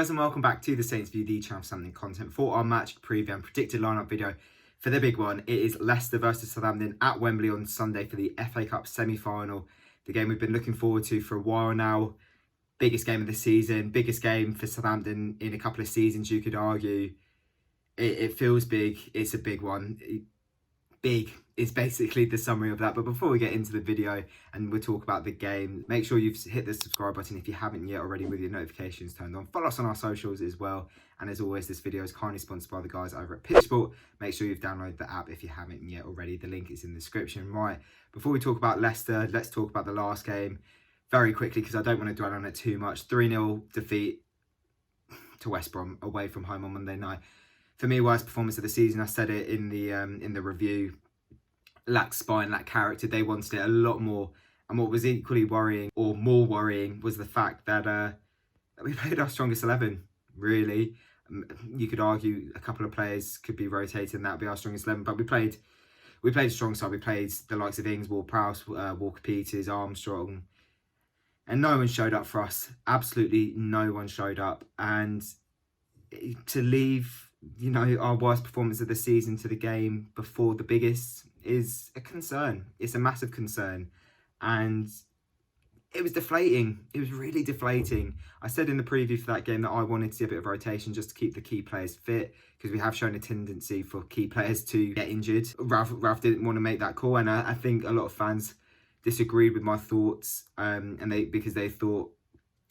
guys, and welcome back to the Saints View, the channel something content for our match preview and predicted lineup video for the big one. It is Leicester versus Southampton at Wembley on Sunday for the FA Cup semi-final. The game we've been looking forward to for a while now. Biggest game of the season, biggest game for Southampton in a couple of seasons, you could argue. It feels big. It's a big one. Big is basically the summary of that. But before we get into the video and we'll talk about the game, make sure you've hit the subscribe button if you haven't yet already with your notifications turned on. Follow us on our socials as well. And as always, this video is kindly sponsored by the guys over at Pitchsport. Make sure you've downloaded the app if you haven't yet already. The link is in the description. Right, before we talk about Leicester, let's talk about the last game very quickly because I don't want to dwell on it too much. 3-0 defeat to West Brom away from home on Monday night. For me, worst performance of the season. I said it in the review. Lacked spine, lacked character. They wanted it a lot more. And what was equally worrying, or more worrying, was the fact that we played our strongest 11, really. You could argue a couple of players could be rotated and that would be our strongest 11. But we played a strong side. We played the likes of Ings, Ward-Prowse, Walker-Peters, Armstrong. And no one showed up for us. Absolutely no one showed up. And to leave, you know, our worst performance of the season to the game before the biggest is a concern. It's a massive concern. And it was deflating. It was really deflating. I said in the preview for that game that I wanted to see a bit of rotation just to keep the key players fit, because we have shown a tendency for key players to get injured. Ralph didn't want to make that call, and I think a lot of fans disagreed with my thoughts, because they thought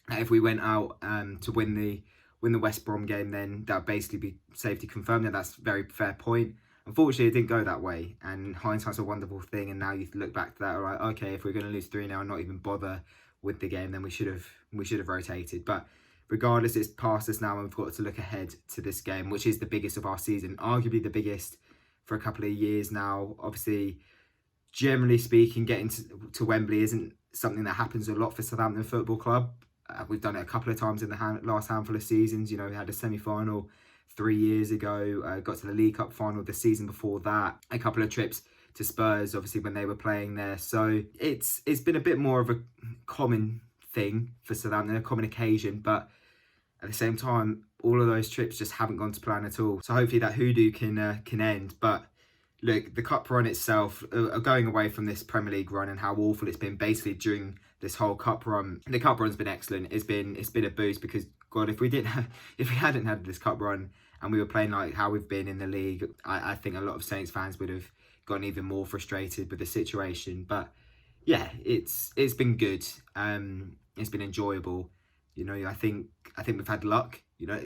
that if we went out to win the West Brom game, then that would basically be safety confirmed, and that's a very fair point. Unfortunately, it didn't go that way, and hindsight's a wonderful thing, and now you look back to that, all right, okay, if we're going to lose 3-0 and not even bother with the game, then we should have rotated. But regardless, it's past us now, and we've got to look ahead to this game, which is the biggest of our season, arguably the biggest for a couple of years now. Obviously, generally speaking, getting to Wembley isn't something that happens a lot for Southampton Football Club. We've done it a couple of times in the last handful of seasons. You know, we had a semi-final 3 years ago, got to the League Cup final the season before that, a couple of trips to Spurs, obviously, when they were playing there. So it's been a bit more of a common thing for Southampton, a common occasion, but at the same time, all of those trips just haven't gone to plan at all. So hopefully that hoodoo can end. But look, the cup run itself, going away from this Premier League run and how awful it's been basically during this whole cup run, the cup run's been excellent. It's been a boost, because God, if we hadn't had this cup run and we were playing like how we've been in the league, I think a lot of Saints fans would have gotten even more frustrated with the situation. But yeah, it's been good. It's been enjoyable. You know, I think we've had luck. You know,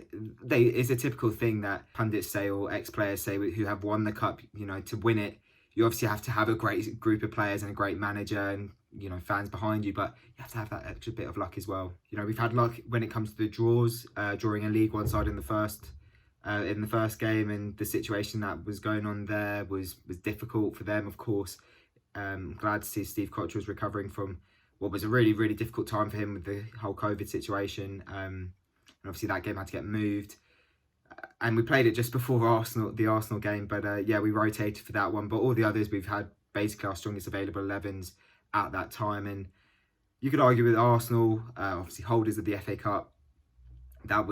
it's a typical thing that pundits say or ex-players say who have won the cup. You know, to win it, you obviously have to have a great group of players and a great manager and, you know, fans behind you, but you have to have that extra bit of luck as well. You know, we've had luck when it comes to the draws, drawing a League One side in the first game, and the situation that was going on there was difficult for them, of course. Glad to see Steve Cottrell's recovering from what was a really, really difficult time for him with the whole COVID situation. And obviously that game had to get moved. And we played it just before the Arsenal game, but yeah, we rotated for that one. But all the others, we've had basically our strongest available 11s at that time. And you could argue with Arsenal, obviously holders of the FA Cup, that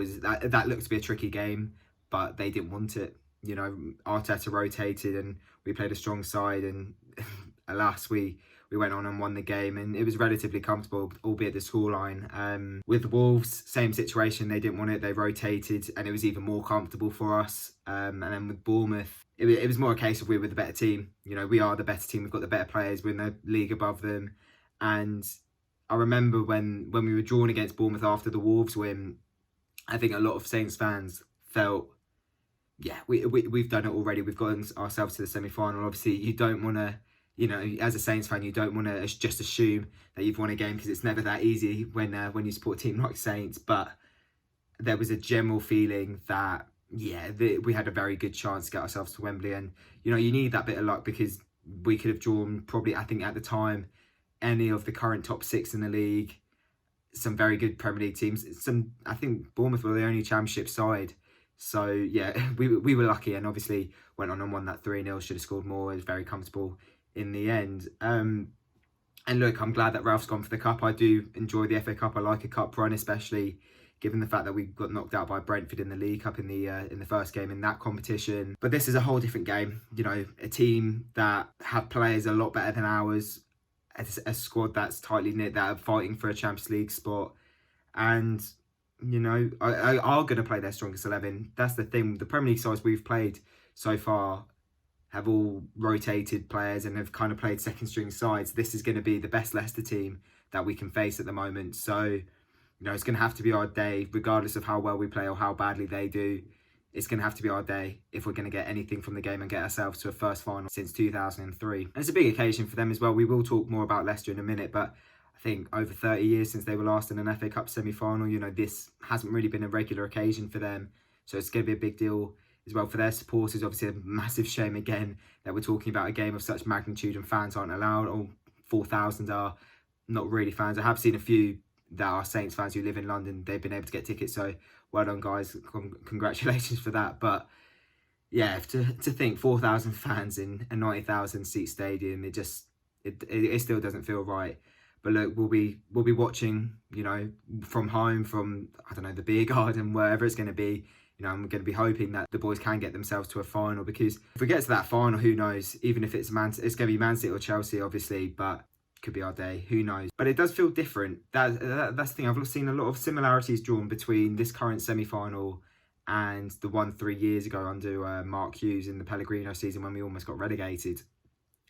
looked to be a tricky game, but they didn't want it. You know, Arteta rotated and we played a strong side, and alas, we went on and won the game, and it was relatively comfortable, albeit the scoreline. With the Wolves, same situation. They didn't want it. They rotated, and it was even more comfortable for us. And then with Bournemouth, it was more a case of we were the better team. You know, we are the better team. We've got the better players. We're in the league above them. And I remember when we were drawn against Bournemouth after the Wolves win, I think a lot of Saints fans felt, yeah, we've done it already. We've gotten ourselves to the semi-final. Obviously, you don't want to, you know, as a Saints fan, you don't want to just assume that you've won a game, because it's never that easy when you support a team like Saints. But there was a general feeling that, yeah, we had a very good chance to get ourselves to Wembley. And, you know, you need that bit of luck, because we could have drawn probably, I think at the time, any of the current top 6 in the league, some very good Premier League teams. I think Bournemouth were the only Championship side. So, yeah, we were lucky, and obviously went on and won that 3-0. Should have scored more. It was very comfortable in the end. And look, I'm glad that Ralph's gone for the cup. I do enjoy the FA Cup. I like a cup run, especially given the fact that we got knocked out by Brentford in the League Cup in the first game in that competition. But this is a whole different game. You know, a team that have players a lot better than ours, a squad that's tightly knit, that are fighting for a Champions League spot, and you know, are going to play their strongest 11. That's the thing. The Premier League sides we've played so far have all rotated players and have kind of played second string sides. This is going to be the best Leicester team that we can face at the moment. So, you know, it's going to have to be our day, regardless of how well we play or how badly they do. It's going to have to be our day if we're going to get anything from the game and get ourselves to a first final since 2003. And it's a big occasion for them as well. We will talk more about Leicester in a minute, but I think over 30 years since they were last in an FA Cup semi-final, you know, this hasn't really been a regular occasion for them. So it's going to be a big deal as well for their supporters. Obviously, a massive shame again that we're talking about a game of such magnitude and fans aren't allowed. All 4,000 are not really fans. I have seen a few that are Saints fans who live in London. They've been able to get tickets, so well done, guys. Congratulations for that. But yeah, to think 4,000 fans in a 90,000 seat stadium, it still doesn't feel right. But look, we'll be watching, you know, from home, from, I don't know, the beer garden, wherever it's going to be. You know, I'm going to be hoping that the boys can get themselves to a final, because if we get to that final, who knows? Even if it's going to be Man City or Chelsea, obviously, but could be our day. Who knows? But it does feel different. That's the thing. I've seen a lot of similarities drawn between this current semi-final and the one 3 years ago under Mark Hughes in the Pellegrino season when we almost got relegated.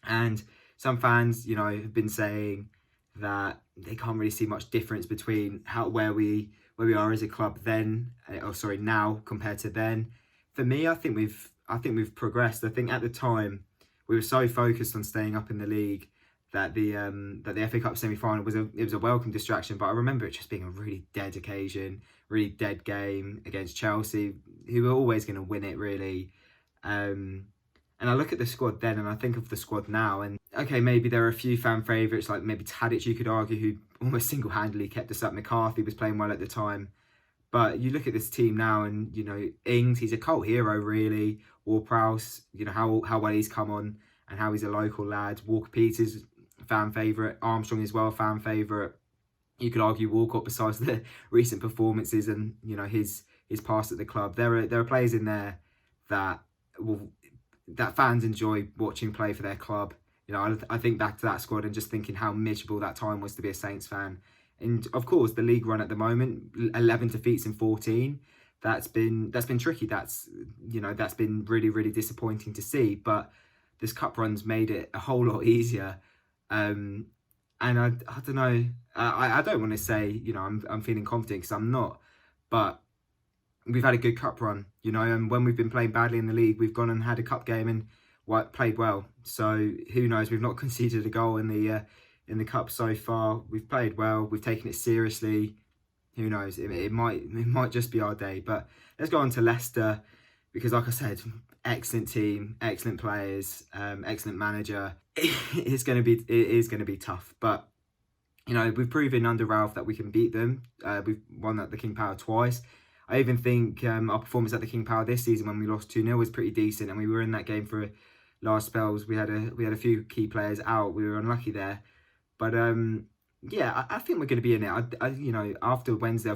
And some fans, you know, have been saying that they can't really see much difference between where we are as a club now compared to then. For me, I think we've progressed. I think at the time we were so focused on staying up in the league that the FA Cup semi-final was a welcome distraction. But I remember it just being a really dead occasion, really dead game against Chelsea, who were always going to win it, really. And I look at the squad then and I think of the squad now, and okay, maybe there are a few fan favourites, like maybe Tadic, you could argue, who almost single-handedly kept us up. McCarthy was playing well at the time. But you look at this team now and, you know, Ings, he's a cult hero, really. Ward-Prowse, you know, how well he's come on and how he's a local lad. Walker-Peters, fan favourite. Armstrong as well, fan favourite. You could argue Walcott, besides the recent performances and, you know, his past at the club. There are players in there that fans enjoy watching play for their club. You know, I think back to that squad and just thinking how miserable that time was to be a Saints fan. And of course, the league run at the moment, 11 defeats in 14. That's been tricky. That's been really, really disappointing to see. But this cup run's made it a whole lot easier. And I don't know. I don't want to say, you know, I'm feeling confident, because I'm not. But we've had a good cup run, you know, and when we've been playing badly in the league, we've gone and had a cup game and played well. So who knows? We've not conceded a goal in the cup so far. We've played well. We've taken it seriously. Who knows? It might just be our day. But let's go on to Leicester, because like I said, excellent team, excellent players, excellent manager. It is going to be tough, but you know, we've proven under Ralph that we can beat them. We've won at the King Power twice. I even think our performance at the King Power this season, when we lost 2-0, was pretty decent, and we were in that game for large spells. We had a few key players out. We were unlucky there, but yeah, I think we're going to be in it. You know, after Wednesday,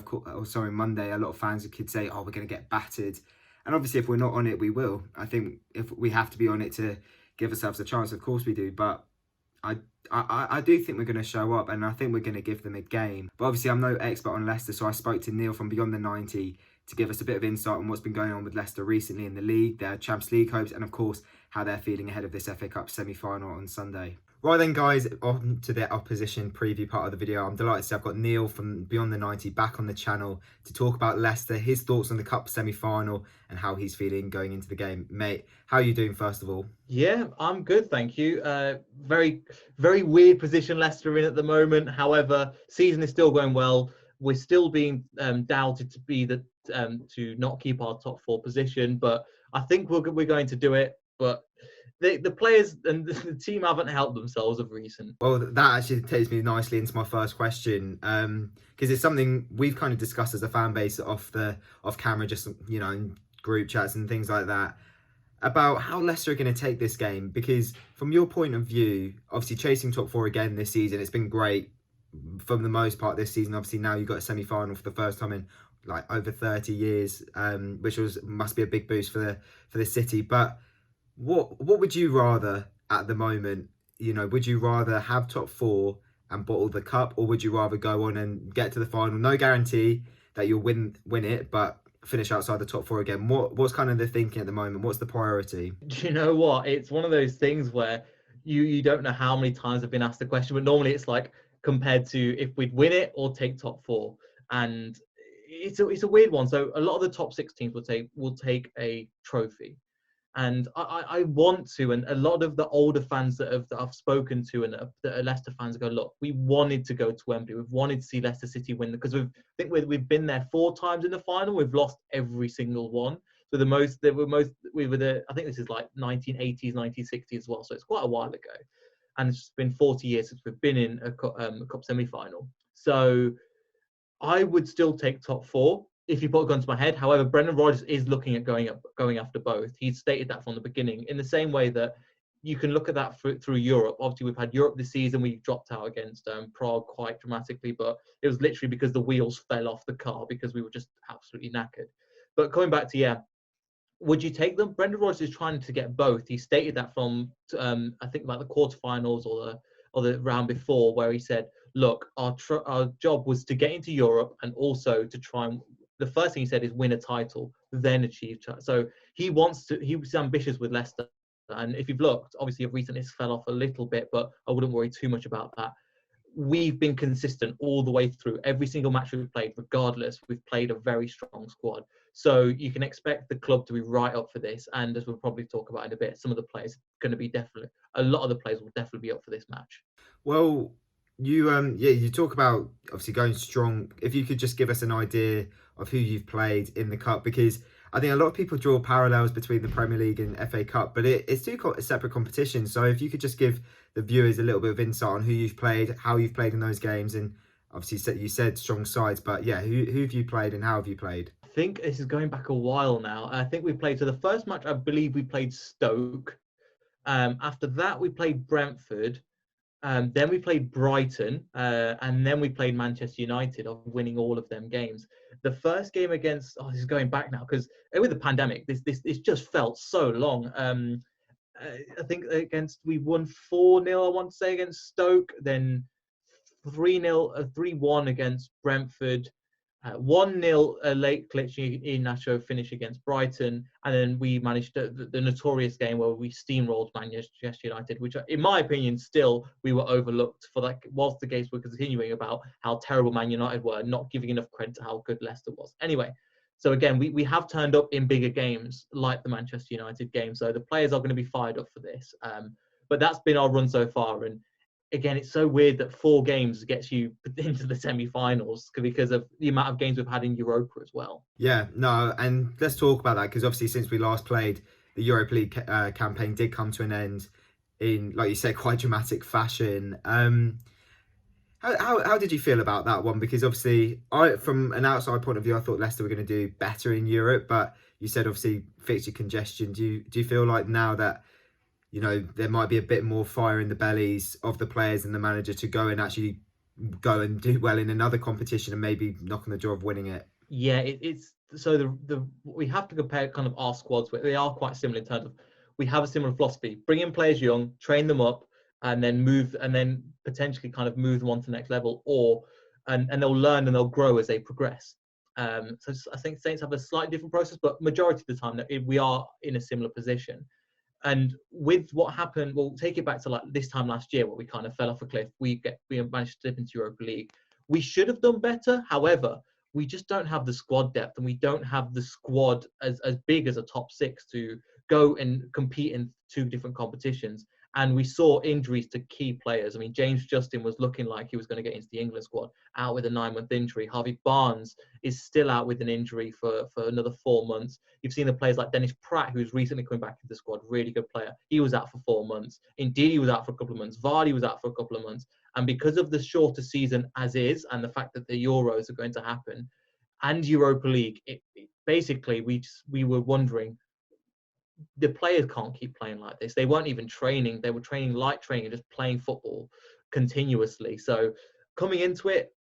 Monday, a lot of fans could say, "Oh, we're going to get battered," and obviously, if we're not on it, we will. I think if we have to be on it to give ourselves a chance, of course we do. But I do think we're going to show up, and I think we're going to give them a game. But obviously, I'm no expert on Leicester, so I spoke to Neil from Beyond the 90 to give us a bit of insight on what's been going on with Leicester recently in the league, their Champions League hopes, and of course, how they're feeling ahead of this FA Cup semi-final on Sunday. Right then, guys, on to the opposition preview part of the video. I'm delighted to say I've got Neil from Beyond the 90 back on the channel to talk about Leicester, his thoughts on the Cup semi-final and how he's feeling going into the game. Mate, how are you doing, first of all? Yeah, I'm good, thank you. Very, very weird position Leicester in at the moment. However, season is still going well. We're still being doubted to be to not keep our top four position, but I think we're going to do it. But the players and the team haven't helped themselves of recent. Well, that actually takes me nicely into my first question, because it's something we've kind of discussed as a fan base off camera, just, you know, in group chats and things like that, about how Leicester are going to take this game. Because from your point of view, obviously chasing top four again this season, it's been great for the most part this season. Obviously now you've got a semi-final for the first time in like over 30 years, which must be a big boost for the city. But what would you rather at the moment? Would you rather have top four and bottle the cup, or would you rather go on and get to the final? No guarantee that you'll win it, but finish outside the top four again. What's kind of the thinking at the moment? What's the priority? Do you know what? It's one of those things where you don't know how many times I've been asked the question, but normally it's like compared to if we'd win it or take top four, and it's a weird one. So a lot of the top six teams will take a trophy, and I want to, and a lot of the older fans that I've spoken to and that are Leicester fans go, look, we wanted to go to Wembley. We've wanted to see Leicester City win because we've been there 4 times in the final. We've lost every single one. So we were the, I think this is like 1980s, 1960s as well. So it's quite a while ago, and it's been 40 years since we've been in a cup semi-final. So I would still take top four if you put a gun to my head. However, Brendan Rodgers is looking at going after both. He's stated that from the beginning, in the same way that you can look at that through Europe. Obviously, we've had Europe this season. We dropped out against Prague quite dramatically, but it was literally because the wheels fell off the car because we were just absolutely knackered. But coming back to, would you take them? Brendan Rodgers is trying to get both. He stated that from I think about the quarterfinals or the round before, where he said, "Look, our job was to get into Europe and also to try and." The first thing he said is win a title, then achieve. So he wants to. He was ambitious with Leicester, and if you've looked, obviously, recently it's fell off a little bit, but I wouldn't worry too much about that. We've been consistent all the way through. Every single match we've played, regardless, we've played a very strong squad. So you can expect the club to be right up for this. And as we'll probably talk about in a bit, some of the players going to be a lot of the players will definitely be up for this match. Well, you talk about obviously going strong. If you could just give us an idea of who you've played in the cup, because I think a lot of people draw parallels between the Premier League and FA Cup, but it's two separate competitions. So if you could just give the viewers a little bit of insight on who you've played, how you've played in those games, and obviously you said strong sides, but yeah, who have you played and how have you played? I think this is going back a while now. I think we played, so the first match, I believe we played Stoke. After that, we played Brentford. Then we played Brighton, and then we played Manchester United, of winning all of them games. The first game against, this is going back now because with the pandemic, this just felt so long. I think we won 4-0, I want to say, against Stoke, then 3-0, 3-1 against Brentford, 1-0 a late glitch in Nacho finish against Brighton, and then we managed the notorious game where we steamrolled Manchester United, which in my opinion still we were overlooked for that, whilst the games were continuing about how terrible Man United were, not giving enough credit to how good Leicester was. Anyway, so again, we have turned up in bigger games like the Manchester United game, so the players are going to be fired up for this. But that's been our run so far, and again, it's so weird that 4 games gets you into the semi-finals because of the amount of games we've had in Europa as well. Yeah, no, and let's talk about that because obviously since we last played, the Europa League campaign did come to an end in, like you said, quite dramatic fashion. How did you feel about that one? Because obviously, from an outside point of view, I thought Leicester were going to do better in Europe, but you said obviously fixture congestion. Do you feel like now that there might be a bit more fire in the bellies of the players and the manager to go and actually go and do well in another competition and maybe knock on the door of winning it? Yeah, it's so we have to compare kind of our squads. They are quite similar in terms of we have a similar philosophy: bring in players young, train them up, and then potentially kind of move them on to the next level, and they'll learn and they'll grow as they progress. So I think Saints have a slightly different process, but majority of the time we are in a similar position. And with what happened, we'll take it back to like this time last year where we kind of fell off a cliff. We managed to slip into Europa League. We should have done better. However, we just don't have the squad depth, and we don't have the squad as big as a top 6 to go and compete in 2 different competitions. And we saw injuries to key players. I mean, James Justin was looking like he was going to get into the England squad, out with a 9-month injury. Harvey Barnes is still out with an injury for another 4 months. You've seen the players like Dennis Pratt, who's recently coming back to the squad, really good player. He was out for 4 months. Indeed, he was out for a couple of months. Vardy was out for a couple of months. And because of the shorter season as is, and the fact that the Euros are going to happen, and Europa League, basically we were wondering, the players can't keep playing like this. They weren't even training. They were training light training and just playing football continuously. So coming into it,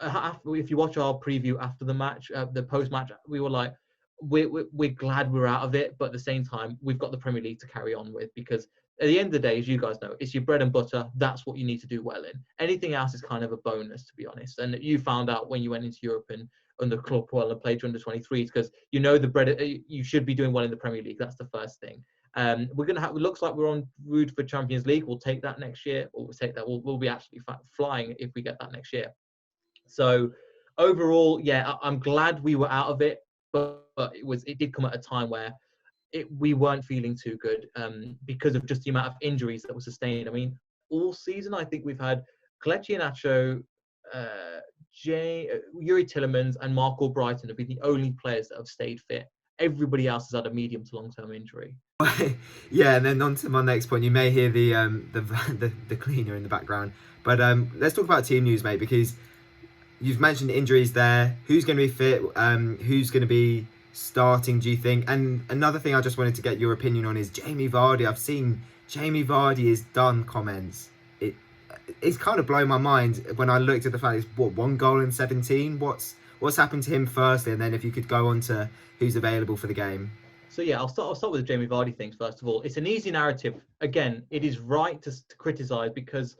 if you watch our preview after the match, the post-match, we were like, we're glad we're out of it, but at the same time, we've got the Premier League to carry on with, because at the end of the day, as you guys know, it's your bread and butter. That's what you need to do well in. Anything else is kind of a bonus, to be honest. And you found out when you went into Europe and under Club well and played your under 23s, because you know you should be doing well in the Premier League. That's the first thing. We're gonna have. It looks like we're on route for Champions League. We'll take that next year, or we'll take that. We'll be absolutely flying if we get that next year. So overall, yeah, I'm glad we were out of it, but it did come at a time where we weren't feeling too good because of just the amount of injuries that were sustained. I mean, all season I think we've had Kelechi Iheanacho, Yuri Tillemans, and Mark Albrighton have been the only players that have stayed fit. Everybody else has had a medium to long-term injury. Yeah, and then on to my next point. You may hear the cleaner in the background, but let's talk about team news, mate, because you've mentioned injuries there. Who's going to be fit? Who's going to be starting, do you think? And another thing I just wanted to get your opinion on is Jamie Vardy. I've seen Jamie Vardy is done comments. It's kind of blown my mind when I looked at the fact it's 1 goal in 17. What's happened to him firstly, and then if you could go on to who's available for the game. So yeah, I'll start with the Jamie Vardy things first of all. It's an easy narrative. Again, it is right to criticise, because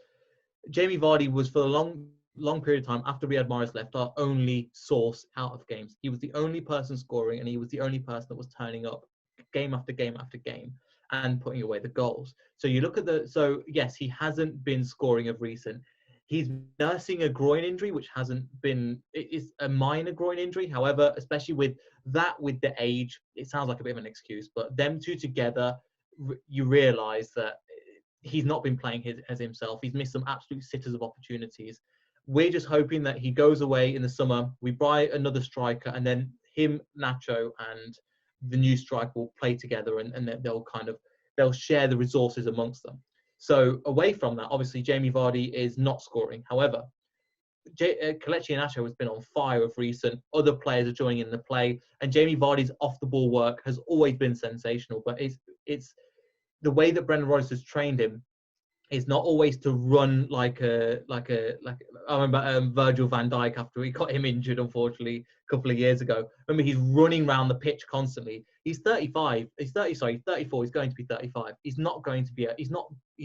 Jamie Vardy was, for a long period of time after Riyad Mahrez left, our only source out of games. He was the only person scoring, and he was the only person that was turning up game after game after game and putting away the goals. So you look at so yes, he hasn't been scoring of recent. He's nursing a groin injury, which it's a minor groin injury. However, especially with the age, it sounds like a bit of an excuse, but them two together, you realise that he's not been playing as himself. He's missed some absolute sitters of opportunities. We're just hoping that he goes away in the summer. We buy another striker, and then him, Nacho, and the new striker will play together, and they'll share the resources amongst them. So away from that, obviously Jamie Vardy is not scoring. However, Kelechi Iheanacho has been on fire of recent. Other players are joining in the play, and Jamie Vardy's off the ball work has always been sensational. But it's the way that Brendan Rodgers has trained him is not always to run like I remember Virgil van Dijk after we got him injured, unfortunately, a couple of years ago. Remember, he's running around the pitch constantly. He's 35. He's 34. He's going to be 35. He's not going to be. He's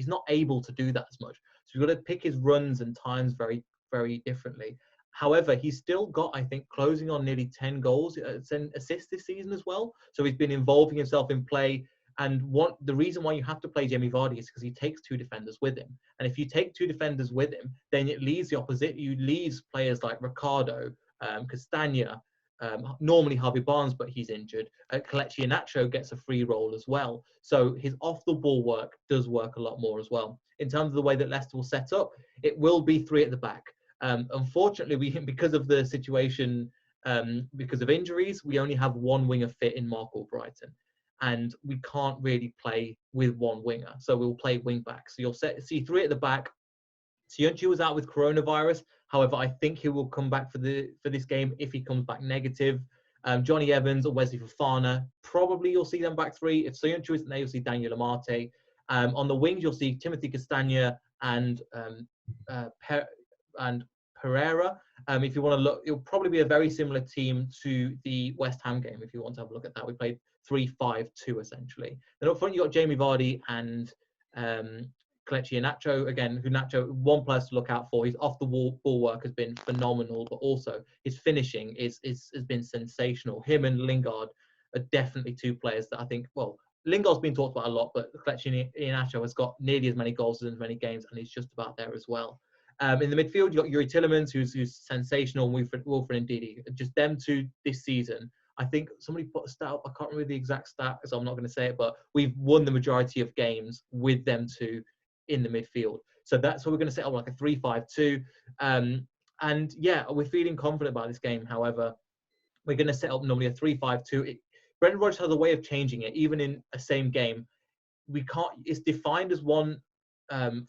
not able to do that as much. So we've got to pick his runs and times very, very differently. However, he's still got, I think, closing on nearly 10 goals, 10 assists this season as well. So he's been involving himself in play. And the reason why you have to play Jamie Vardy is because he takes two defenders with him. And if you take two defenders with him, then it leaves the opposite. You leaves players like Ricardo, Castagna, normally Harvey Barnes, but he's injured. Kelechi Iheanacho gets a free role as well. So his off-the-ball work does work a lot more as well. In terms of the way that Leicester will set up, it will be 3 at the back. Unfortunately, because of the situation, because of injuries, we only have one winger fit in Mark Albrighton. And we can't really play with one winger. So we'll play wing back. So you'll see 3 at the back. Soyuncu was out with coronavirus. However, I think he will come back for this game if he comes back negative. Johnny Evans or Wesley Fofana, probably you'll see them back 3. If Soyuncu isn't there, you'll see Daniel Amate. On the wings, you'll see Timothy Castagna and Pereira. If you want to look, it'll probably be a very similar team to the West Ham game if you want to have a look at that. We played 3-5-2 essentially. Then up front, you got Jamie Vardy and Kelechi Iheanacho. Again, Iheanacho, one player to look out for. His off-the-ball work has been phenomenal, but also his finishing has been sensational. Him and Lingard are definitely 2 players that I think, well, Lingard's been talked about a lot, but Kelechi Iheanacho has got nearly as many goals as many games, and he's just about there as well. In the midfield, you've got Yuri Tillemans, who's sensational, and Wilfred Ndidi. Just them 2 this season. I think somebody put a stat up. I can't remember the exact stat, so I'm not going to say it, but we've won the majority of games with them 2 in the midfield. So that's what we're going to set up, like a 3-5-2. And yeah, we're feeling confident about this game. However, we're going to set up normally a 3-5-2. Brendan Rodgers has a way of changing it, even in a same game. It's defined as one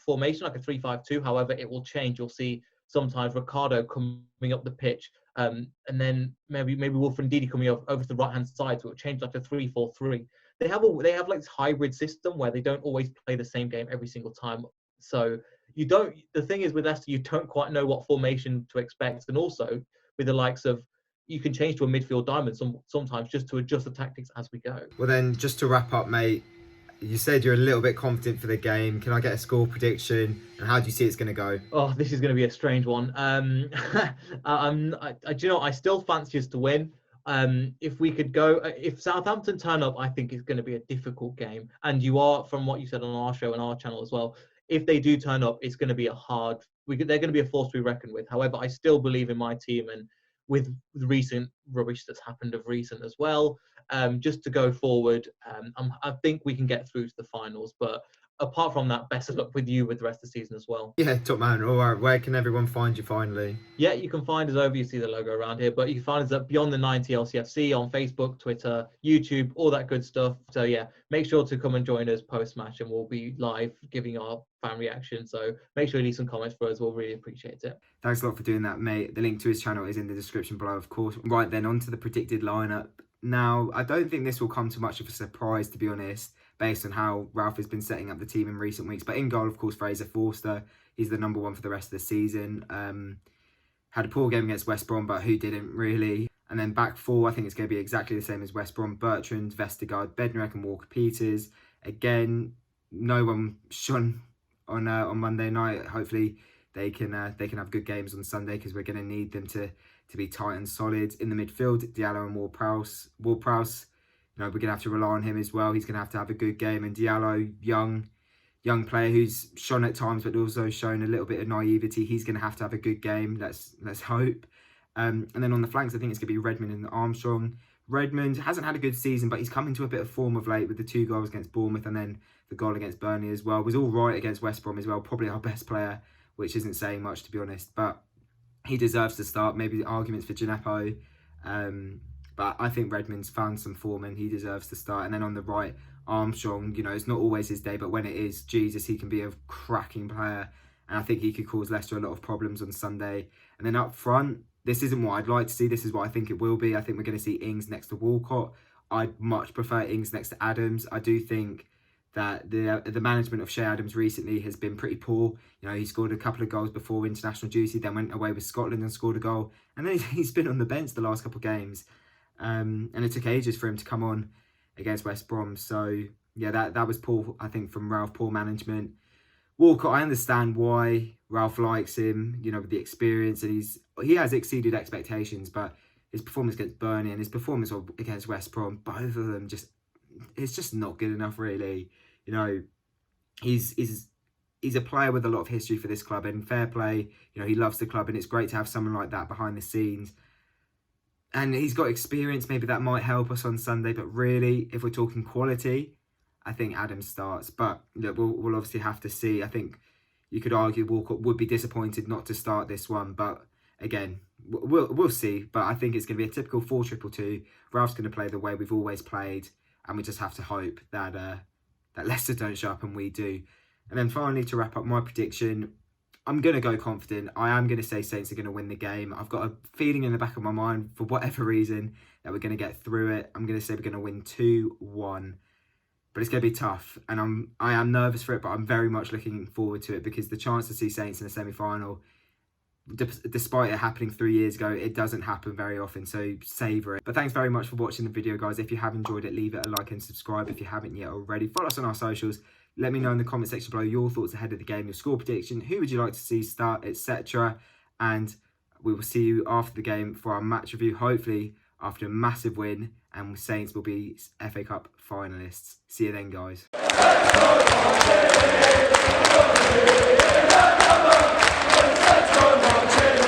formation, like a 3-5-2. However, it will change. You'll see sometimes Ricardo coming up the pitch, and then maybe Wilfred Ndidi coming over to the right hand side, so it'll change like a 3-4-3. They have like this hybrid system where they don't always play the same game every single time. So you don't. The thing is with Leicester, you don't quite know what formation to expect, and also with the likes of, you can change to a midfield diamond sometimes just to adjust the tactics as we go. Well then, just to wrap up, mate, you said you're a little bit confident for the game. Can I get a score prediction? And how do you see it's going to go? Oh, this is going to be a strange one. Do you know, I still fancy us to win. If we could go, if Southampton turn up, I think it's going to be a difficult game. And you are, from what you said on our show and our channel as well, if they do turn up, it's going to be they're going to be a force to be reckoned with. However, I still believe in my team, and with the recent rubbish that's happened of recent as well, just to go forward, I think we can get through to the finals. But apart from that, best of luck with you with the rest of the season as well. Yeah, top man. All right, where can everyone find you finally? Yeah, you can find us over, you see the logo around here, but you can find us at Beyond the 90 LCFC on Facebook, Twitter, YouTube, all that good stuff. So yeah, make sure to come and join us post-match, and we'll be live giving our fan reaction. So make sure you leave some comments for us. We'll really appreciate it. Thanks a lot for doing that, mate. The link to his channel is in the description below, of course. Right then, on to the predicted lineup. Now, I don't think this will come to much of a surprise, to be honest, based on how Ralph has been setting up the team in recent weeks. But in goal, of course, Fraser Forster. He's the number one for the rest of the season. Had a poor game against West Brom, but who didn't really? And then back four, I think it's going to be exactly the same as West Brom. Bertrand, Vestergaard, Bednarek and Walker-Peters. Again, no one shone on Monday night. Hopefully they can have good games on Sunday, because we're going to need them to be tight and solid. In the midfield, Diallo and Ward-Prowse. Ward-Prowse, you know, we're going to have to rely on him as well. He's going to have a good game. And Diallo, young player who's shone at times, but also shown a little bit of naivety. He's going to have a good game. Let's hope. And then on the flanks, I think it's going to be Redmond and Armstrong. Redmond hasn't had a good season, but he's come into a bit of form of late with the 2 goals against Bournemouth and then the goal against Burnley as well. Was all right against West Brom as well. Probably our best player, which isn't saying much, to be honest. But he deserves to start. Maybe the arguments for Gineppo. But I think Redmond's found some form and he deserves to start. And then on the right, Armstrong, you know, it's not always his day, but when it is, Jesus, he can be a cracking player. And I think he could cause Leicester a lot of problems on Sunday. And then up front, this isn't what I'd like to see. This is what I think it will be. I think we're going to see Ings next to Walcott. I'd much prefer Ings next to Adams. I do think that the management of Shea Adams recently has been pretty poor. You know, he scored a couple of goals before international duty, then went away with Scotland and scored a goal. And then he's been on the bench the last couple of games. And it took ages for him to come on against West Brom. So, yeah, that was poor, I think, from Ralph, poor management. Walcott, I understand why Ralph likes him, you know, with the experience, and he has exceeded expectations, but his performance against Burnley and his performance against West Brom, both of them it's just not good enough, really. You know, he's a player with a lot of history for this club, and fair play, you know, he loves the club, and it's great to have someone like that behind the scenes. And he's got experience, maybe that might help us on Sunday, but really, if we're talking quality, I think Adams starts. But look, we'll obviously have to see. I think you could argue Walcott would be disappointed not to start this one, but again, we'll see. But I think it's going to be a typical 4-2-2-2. Ralph's going to play the way we've always played, and we just have to hope that that Leicester don't show up and we do. And then finally, to wrap up my prediction, I'm going to go confident. I am going to say Saints are going to win the game. I've got a feeling in the back of my mind, for whatever reason, that we're going to get through it. I'm going to say we're going to win 2-1. But it's going to be tough, and I am nervous for it, but I'm very much looking forward to it, because the chance to see Saints in a semi-final, despite it happening 3 years ago, it doesn't happen very often, so savour it. But thanks very much for watching the video, guys. If you have enjoyed it, leave it a like and subscribe if you haven't yet already. Follow us on our socials. Let me know in the comment section below your thoughts ahead of the game, your score prediction, who would you like to see start, etc. And we will see you after the game for our match review, hopefully after a massive win, and Saints will be FA Cup finalists. See you then, guys.